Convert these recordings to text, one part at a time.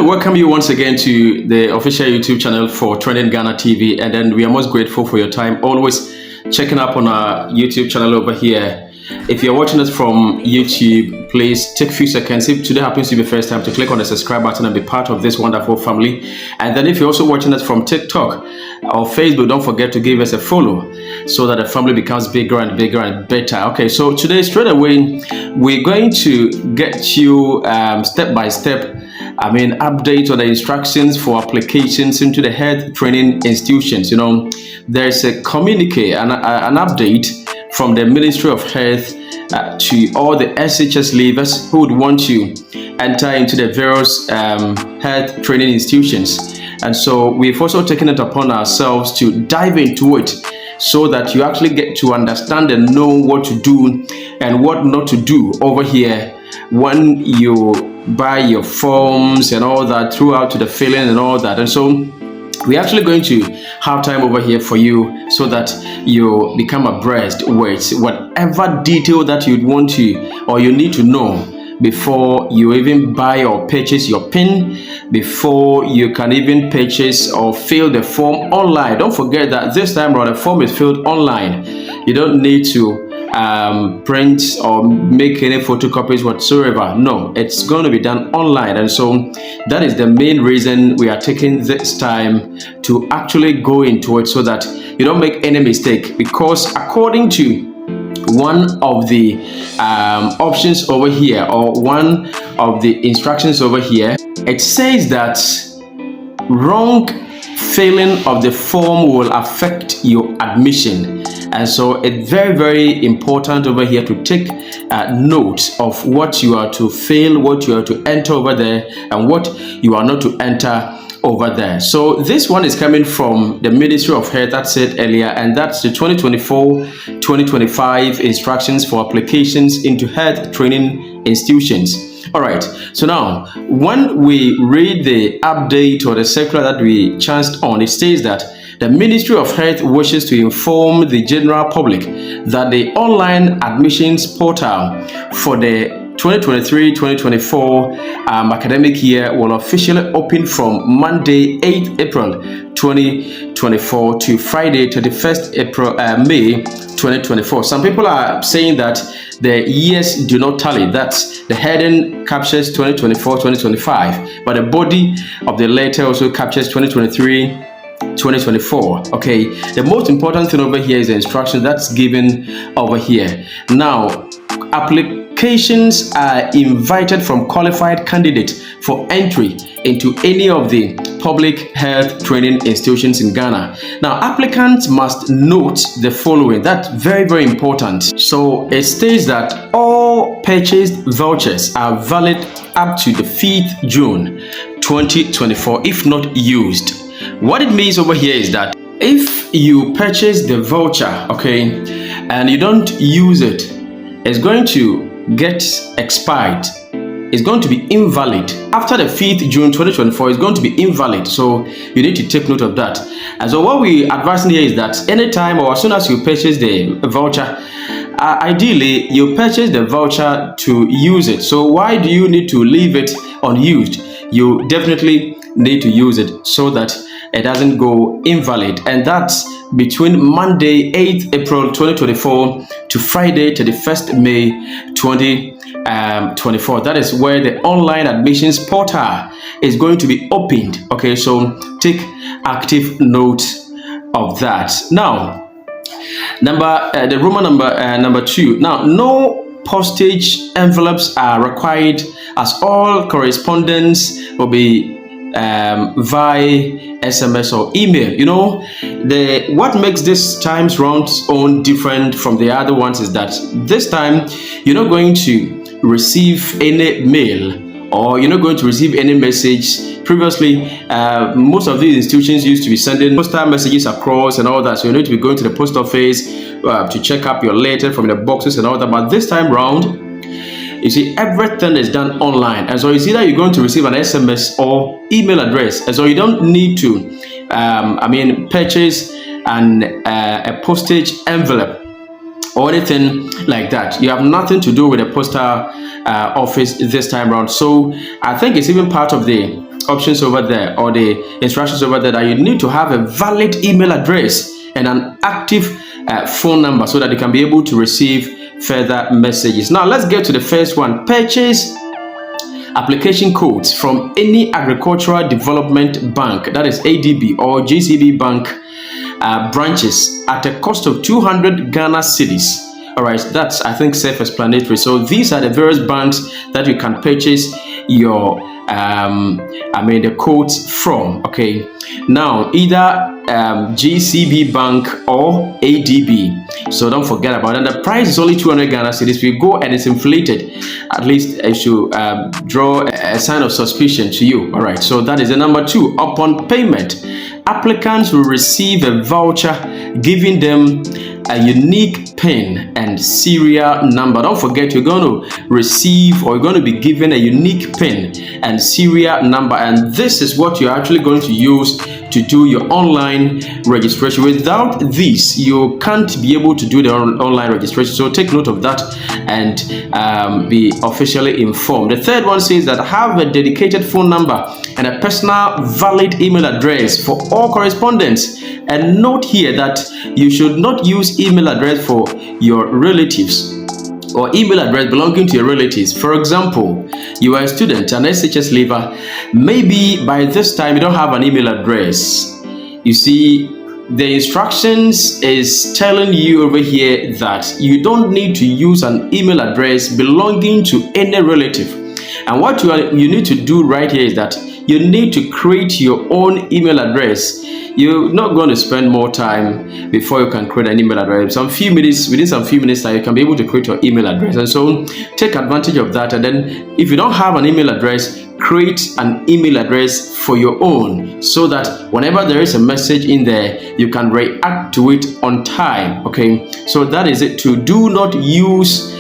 to welcome you once again to the official YouTube channel for Trending Ghana TV, and then we are most grateful for your time, always checking up on our YouTube channel over here. If you're watching us from YouTube, please take a few seconds. If today happens to be the first time, to click on the subscribe button and be part of this wonderful family. And then if you're also watching us from TikTok or Facebook, don't forget to give us a follow so that the family becomes bigger and bigger and better. Okay, so today straight away we're going to get you step by step update on the instructions for applications into the health training institutions. There's a communique, an update from the Ministry of Health to all the SHS leavers who would want to enter into the various health training institutions. And so we've also taken it upon ourselves to dive into it so that you actually get to understand and know what to do and what not to do over here when you buy your forms and all that, throughout to the filling and all that. And so we're actually going to have time over here for you so that you become abreast with whatever detail that you'd want to or you need to know before you even buy or purchase your PIN, before you can even purchase or fill the form online. Don't forget that this time around the form is filled online. You don't need to print or make any photocopies whatsoever. No, it's going to be done online. And so that is the main reason we are taking this time to actually go into it so that you don't make any mistake, because according to one of the options over here, or one of the instructions over here, it says that wrong filling of the form will affect your admission. And so it's very, very important over here to take note of what you are to fill, what you are to enter over there, and what you are not to enter over there. So this one is coming from the Ministry of Health, that said earlier, and that's the 2024-2025 instructions for applications into health training institutions. All right, so now when we read the update or the circular that we chanced on, it says that the Ministry of Health wishes to inform the general public that the online admissions portal for the 2023-2024 academic year will officially open from Monday 8th April 2024 to Friday 31st April May 2024. Some people are saying that the years do not tally. That's the heading captures 2024-2025, but the body of the letter also captures 2023-2024. Okay, the most important thing over here is the instruction that's given over here. Now, applications are invited from qualified candidates for entry into any of the public health training institutions in Ghana. Now, applicants must note the following. That's very, very important. So it states that all purchased vouchers are valid up to the 5th June 2024 if not used. What it means over here is that if you purchase the voucher, okay, and you don't use it, it's going to get expired. It's going to be invalid. After the 5th June 2024, it's going to be invalid. So you need to take note of that. And so what we advise here is that anytime or as soon as you purchase the voucher, ideally you purchase the voucher to use it. So why do you need to leave it unused? You definitely need to use it so that it doesn't go invalid. And that's between Monday 8th April 2024 to Friday 31st May 2024. That is where the online admissions portal is going to be opened. Okay, so take active note of that. Now, the Roman number 2. Now, no postage envelopes are required, as all correspondence will be via SMS or email. What makes this times round on different from the other ones is that this time you're not going to receive any mail or you're not going to receive any message. Previously, most of these institutions used to be sending postal messages across and all that, so you need to be going to the post office to check up your letter from the boxes and all that. But this time round, you see, everything is done online, and so it's either you're going to receive an SMS or email address, and so you don't need to purchase a postage envelope or anything like that. You have nothing to do with the postal office this time around. So I think it's even part of the options over there, or the instructions over there, that you need to have a valid email address and an active phone number so that you can be able to receive further messages. Now let's get to the first one. Purchase application codes from any agricultural development bank, that is ADB or GCB bank branches, at a cost of 200 Ghana cedis. All right, that's, I think, self-explanatory. So these are the various banks that you can purchase your the codes from. Okay, now either GCB bank or ADB. So don't forget about it. And the price is only 200 Ghana cedis. If you go and it's inflated, at least it should draw a sign of suspicion to you. All right, so that is the number 2. Upon payment, applicants will receive a voucher giving them a unique PIN and serial number. Don't forget, you're going to receive, or you're going to be given, a unique PIN and serial number, and this is what you're actually going to use to do your online registration. Without this, you can't be able to do the online registration. So take note of that and be officially informed. The third one says that have a dedicated phone number and a personal valid email address for all correspondence. And note here that you should not use email address for your relatives or email address belonging to your relatives. For example, you are a student, an SHS leaver. Maybe by this time you don't have an email address. You see, the instructions is telling you over here that you don't need to use an email address belonging to any relative. And what you need to do right here is that you need to create your own email address. You're not going to spend more time before you can create an email address. Within some few minutes you can be able to create your email address. And so take advantage of that. And then if you don't have an email address, create an email address for your own, so that whenever there is a message in there, you can react to it on time. Okay, so that is it. To do not use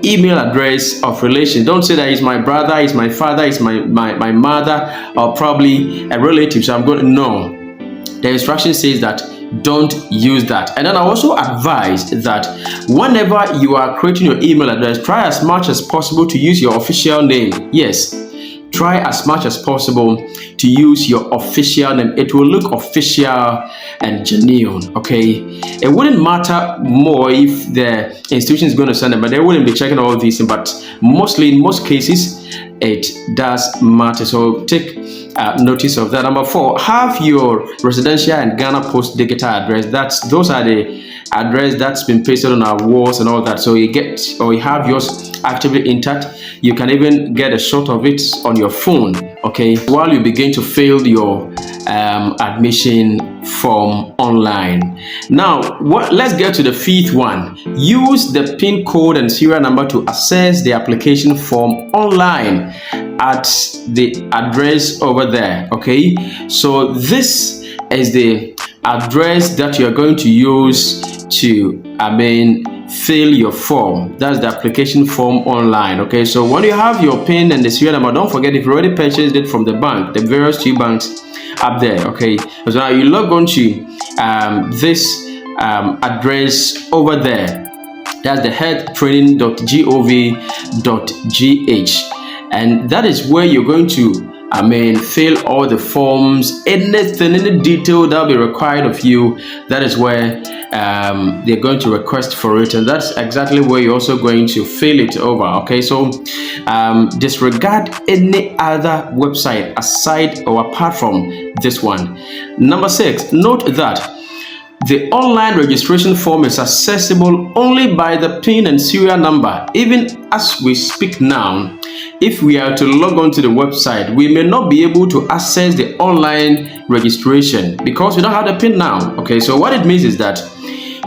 email address of relation. Don't say that it's my brother, it's my father, it's my mother, or probably a relative. So I'm going to no. The instruction says that don't use that. And then I also advise that whenever you are creating your email address, try as much as possible to use your official name. Yes, try as much as possible to use your official name. It will look official and genuine. Okay, it wouldn't matter more if the institution is going to send them, but they wouldn't be checking all these things. But mostly, in most cases, it does matter. So take notice of that. Number 4, have your residential and Ghana Post digital address. Those are the address that's been pasted on our walls and all that. So you have yours actively intact. You can even get a shot of it on your phone, okay, while you begin to fill your admission form online. Now, let's get to the 5th one. Use the PIN code and serial number to access the application form online at the address over there. Okay, so this is the address that you are going to use to fill your form. That's the application form online. Okay, so when you have your PIN and the serial number, don't forget, if you already purchased it from the bank, the various 2 banks up there. Okay, so now you log on to this address over there. That's the healthtraining.gov.gh, and that is where you're going to fill all the forms, anything, any detail that will be required of you. That is where they're going to request for it, and that's exactly where you're also going to fill it over. Okay, so disregard any other website aside or apart from this one. Number 6, note that the online registration form is accessible only by the PIN and serial number. Even as we speak now, if we are to log on to the website, we may not be able to access the online registration because we don't have the PIN now. Okay, so what it means is that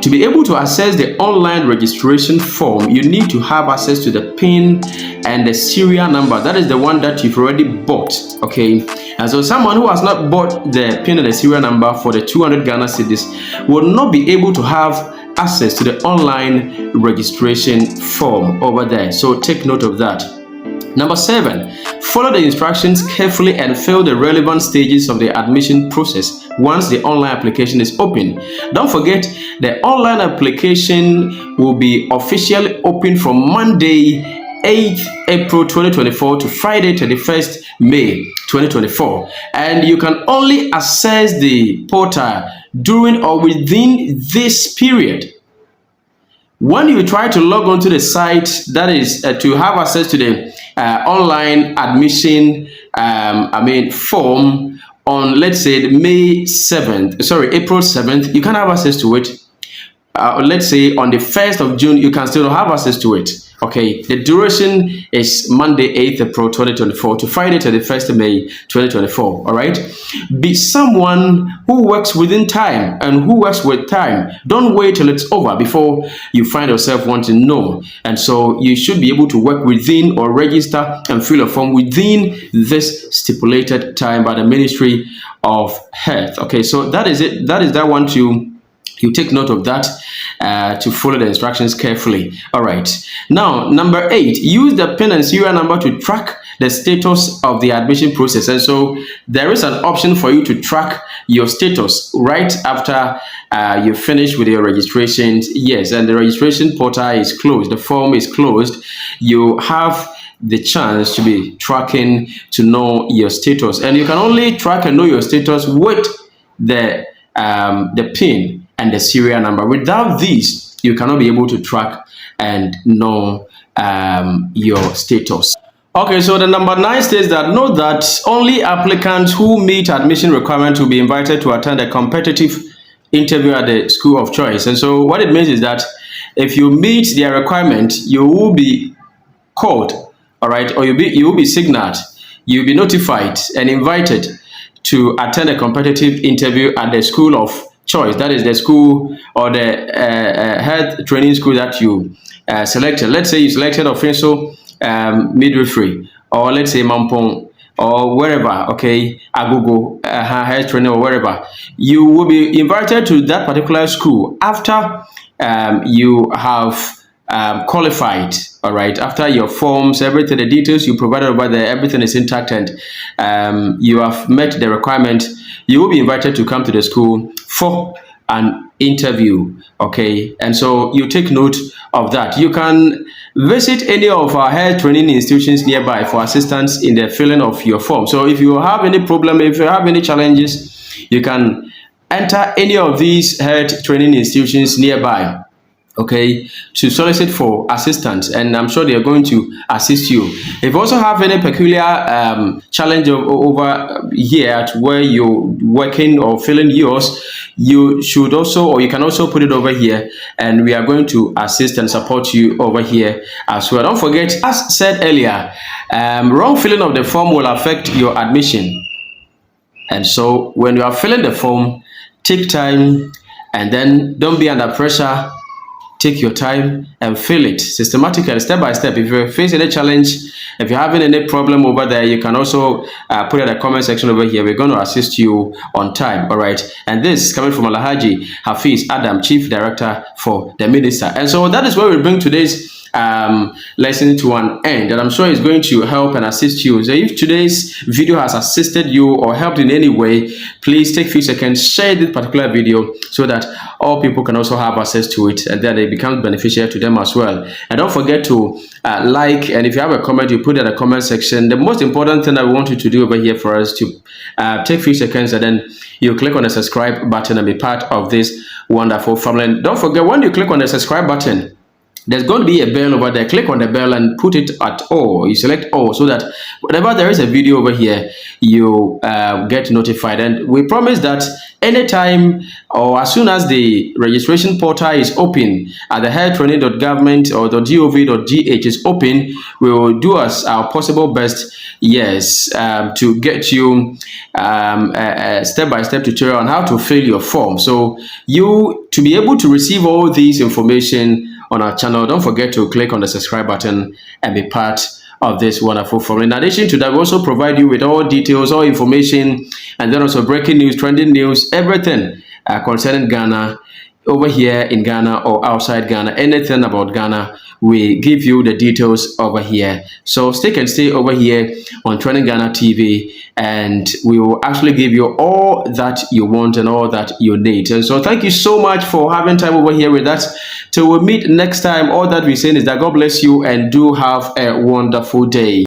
to be able to access the online registration form, you need to have access to the PIN and the serial number. That is the one that you've already bought. Okay, and so someone who has not bought the PIN and the serial number for the 200 Ghana cedis will not be able to have access to the online registration form over there. So take note of that. Number 7, follow the instructions carefully and fill the relevant stages of the admission process once the online application is open. Don't forget, the online application will be officially open from Monday 8th April 2024 to Friday 31st May 2024. And you can only access the portal during or within this period. When you try to log onto the site, that is to have access to the online admission form on, let's say, April 7th, you can have access to it. Let's say on the 1st of June, you can still have access to it. Okay, the duration is Monday 8th April 2024 to Friday 31st May 2024. All right, be someone who works within time and who works with time. Don't wait till it's over before you find yourself wanting to know. And so you should be able to work within or register and fill a form within this stipulated time by the Ministry of Health. Okay, so that is it. That is that one to. You take note of that to follow the instructions carefully. All right. Now, number 8, use the PIN and serial number to track the status of the admission process. And so there is an option for you to track your status right after you finish with your registrations. Yes, and the registration portal is closed. The form is closed. You have the chance to be tracking to know your status. And you can only track and know your status with the PIN and the serial number. Without these, you cannot be able to track and know your status. Okay, so the number 9 states that note that only applicants who meet admission requirements will be invited to attend a competitive interview at the school of choice. And so what it means is that if you meet their requirement, you will be called, all right, or you will be signaled, you'll be notified and invited to attend a competitive interview at the school of choice. That is the school or the health training school that you selected. Let's say you selected official midwifery, or let's say Mampong, or wherever, okay, Agogo, health training, or wherever. You will be invited to that particular school after you have qualified. All right, after your forms, everything, the details you provided over there, everything is intact, and you have met the requirement. You will be invited to come to the school for an interview. Okay, and so you take note of that. You can visit any of our health training institutions nearby for assistance in the filling of your form. So if you have any problem, if you have any challenges, you can enter any of these health training institutions nearby, okay, to solicit for assistance, and I'm sure they are going to assist you. If you also have any peculiar challenge over here at where you're working or filling yours, you should also, or you can also put it over here, and we are going to assist and support you over here as well. Don't forget, as said earlier, wrong filling of the form will affect your admission. And so when you are filling the form, take time, and then don't be under pressure. Take your time and fill it systematically, step by step. If you face any challenge, if you're having any problem over there, you can also put it in the comment section over here. We're going to assist you on time. All right. And this is coming from Alhaji Hafiz Adam, Chief Director for the Minister. And so that is where we bring today's lesson to an end, and I'm sure it's going to help and assist you. So if today's video has assisted you or helped in any way, please take a few seconds, share this particular video so that all people can also have access to it, and that it becomes beneficial to them as well. And don't forget to like, and if you have a comment, you put it in the comment section. The most important thing that we want you to do over here for us to take a few seconds, and then you click on the subscribe button and be part of this wonderful family. And don't forget, when you click on the subscribe button, there's going to be a bell over there. Click on the bell and put it at all. You select all, so that whenever there is a video over here, you get notified. And we promise that anytime or as soon as the registration portal is open at the healthtraining.government or .gov.gh is open, we will do our possible best, yes, to get you a step-by-step tutorial on how to fill your form. So you, to be able to receive all these information on our channel, don't forget to click on the subscribe button and be part of this wonderful forum. In addition to that, we also provide you with all details, all information, and then also breaking news, trending news, everything concerning Ghana over here in Ghana or outside Ghana, anything about Ghana, we give you the details over here. So stay over here on Trending Ghana TV, and we will actually give you all that you want and all that you need. And so thank you so much for having time over here with us. Till we meet next time, all that we're saying is that God bless you and do have a wonderful day.